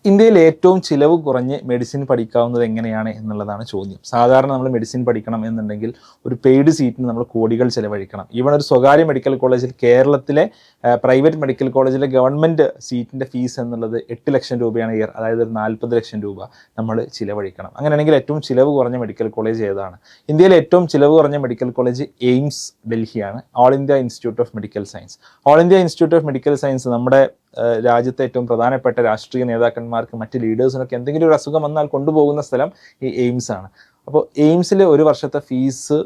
ഇന്ത്യയിൽ ഏറ്റവും ചിലവ് കുറഞ്ഞ് മെഡിസിൻ പഠിക്കാവുന്നത് എങ്ങനെയാണ് എന്നുള്ളതാണ് ചോദ്യം. സാധാരണ നമ്മൾ മെഡിസിൻ പഠിക്കണം എന്നുണ്ടെങ്കിൽ ഒരു പെയ്ഡ് സീറ്റിന് നമ്മൾ കോടികൾ ചിലവഴിക്കണം. ഈവൺ ഒരു സ്വകാര്യ മെഡിക്കൽ കോളേജിൽ, കേരളത്തിലെ പ്രൈവറ്റ് മെഡിക്കൽ കോളേജിലെ ഗവൺമെൻറ് സീറ്റിൻ്റെ ഫീസ് എന്നുള്ളത് 8 ലക്ഷം രൂപയാണ് ഇയർ, അതായത് ഒരു 40 ലക്ഷം രൂപ നമ്മൾ ചിലവഴിക്കണം. അങ്ങനെയാണെങ്കിൽ ഏറ്റവും ചിലവ് കുറഞ്ഞ മെഡിക്കൽ കോളേജ് ഏതാണ്? ഇന്ത്യയിലെ ഏറ്റവും ചിലവ് കുറഞ്ഞ മെഡിക്കൽ കോളേജ് എയിംസ് ഡൽഹിയാണ്, all India institute of medical science. All India institute of medical science നമ്മുടെ രാജ്യത്തെ ഏറ്റവും പ്രധാനപ്പെട്ട രാഷ്ട്രീയ നേതാക്കന്മാർക്ക്, മറ്റ് ലീഡേഴ്സിനൊക്കെ എന്തെങ്കിലും ഒരു അസുഖം വന്നാൽ കൊണ്ടുപോകുന്ന സ്ഥലം ഈ എയിംസ് ആണ്. അപ്പോൾ എയിംസിൽ ഒരു വർഷത്തെ ഫീസ്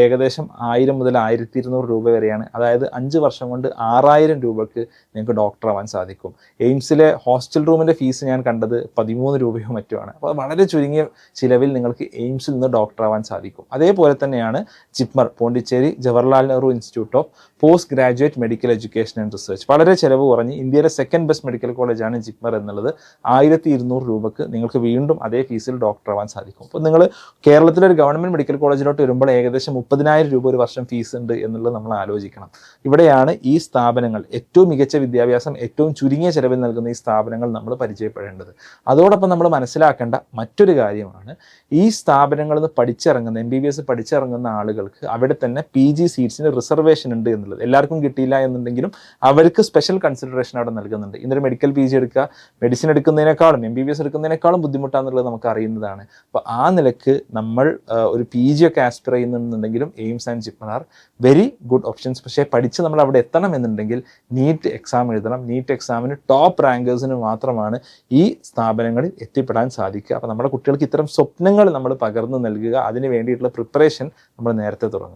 ഏകദേശം 1000 മുതൽ 1200 രൂപ വരെയാണ്. അതായത് 5 വർഷം കൊണ്ട് 6000 രൂപയ്ക്ക് നിങ്ങൾക്ക് ഡോക്ടർ ആവാൻ സാധിക്കും. എയിംസിലെ ഹോസ്റ്റൽ റൂമിൻ്റെ ഫീസ് ഞാൻ കണ്ടത് 13 രൂപയോ മറ്റുമാണ്. അപ്പോൾ വളരെ ചുരുങ്ങിയ ചിലവിൽ നിങ്ങൾക്ക് എയിംസിൽ നിന്ന് ഡോക്ടർ ആവാൻ സാധിക്കും. അതേപോലെ തന്നെയാണ് JIPMER, Pondicherry Jawaharlal Nehru institute of post graduate medical education and research. വളരെ ചിലവ് കുറഞ്ഞ് ഇന്ത്യയിലെ സെക്കൻഡ് ബെസ്റ്റ് മെഡിക്കൽ കോളേജാണ് ജിപ്മർ എന്നുള്ളത്. 1200 രൂപയ്ക്ക് നിങ്ങൾക്ക് വീണ്ടും അതേ ഫീസിൽ ഡോക്ടർ ആവാൻ സാധിക്കും. അപ്പോൾ നിങ്ങൾ കേരളത്തിലെ ഒരു ഗവൺമെൻറ് മെഡിക്കൽ കോളേജിലോട്ട് വരുമ്പോൾ ഏകദേശം 30,000 രൂപ ഒരു വർഷം ഫീസ് ഉണ്ട് എന്നുള്ളത് നമ്മൾ ആലോചിക്കണം. ഇവിടെയാണ് ഈ സ്ഥാപനങ്ങൾ, ഏറ്റവും മികച്ച വിദ്യാഭ്യാസം ഏറ്റവും ചുരുങ്ങിയ ചിലവിൽ നൽകുന്ന ഈ സ്ഥാപനങ്ങൾ നമ്മൾ പരിചയപ്പെടേണ്ടത്. അതോടൊപ്പം നമ്മൾ മനസ്സിലാക്കേണ്ട മറ്റൊരു കാര്യമാണ്, ഈ സ്ഥാപനങ്ങളിൽ നിന്ന് പഠിച്ചിറങ്ങുന്ന MBBS പഠിച്ചിറങ്ങുന്ന ആളുകൾക്ക് അവിടെ തന്നെ PG സീറ്റ്സിന് റിസർവേഷൻ ഉണ്ട് എന്നുള്ളത്. എല്ലാവർക്കും കിട്ടിയില്ല എന്നുണ്ടെങ്കിലും അവർക്ക് സ്പെഷ്യൽ കൺസിഡറേഷൻ അവിടെ നൽകുന്നുണ്ട്. ഇന്നൊരു മെഡിക്കൽ PG എടുക്കുക, മെഡിസിൻ എടുക്കുന്നതിനേക്കാളും MBBS എടുക്കുന്നതിനേക്കാളും ബുദ്ധിമുട്ടാണെന്നുള്ളത് നമുക്ക് അറിയുന്നതാണ്. അപ്പോൾ ആ നിലക്ക് നമ്മൾ ഒരു PG ഒക്കെ ആസ്പിർ ചെയ്യുന്നുണ്ടെങ്കിലും AIIMS and JIPMER are very good options. പക്ഷേ പഠിച്ച് നമ്മൾ അവിടെ എത്തണം എന്നുണ്ടെങ്കിൽ നീറ്റ് എക്സാം എഴുതണം. നീറ്റ് എക്സാമിന് ടോപ്പ് റാങ്കേഴ്സിന് മാത്രമാണ് ഈ സ്ഥാപനങ്ങളിൽ എത്തിപ്പെടാൻ സാധിക്കുക. അപ്പോൾ നമ്മുടെ കുട്ടികൾക്ക് ഇത്തരം സ്വപ്നങ്ങൾ നമ്മൾ പകർന്നു നൽകുക, അതിന് വേണ്ടിയിട്ടുള്ള പ്രിപ്പറേഷൻ നമ്മൾ നേരത്തെ തുടങ്ങുക.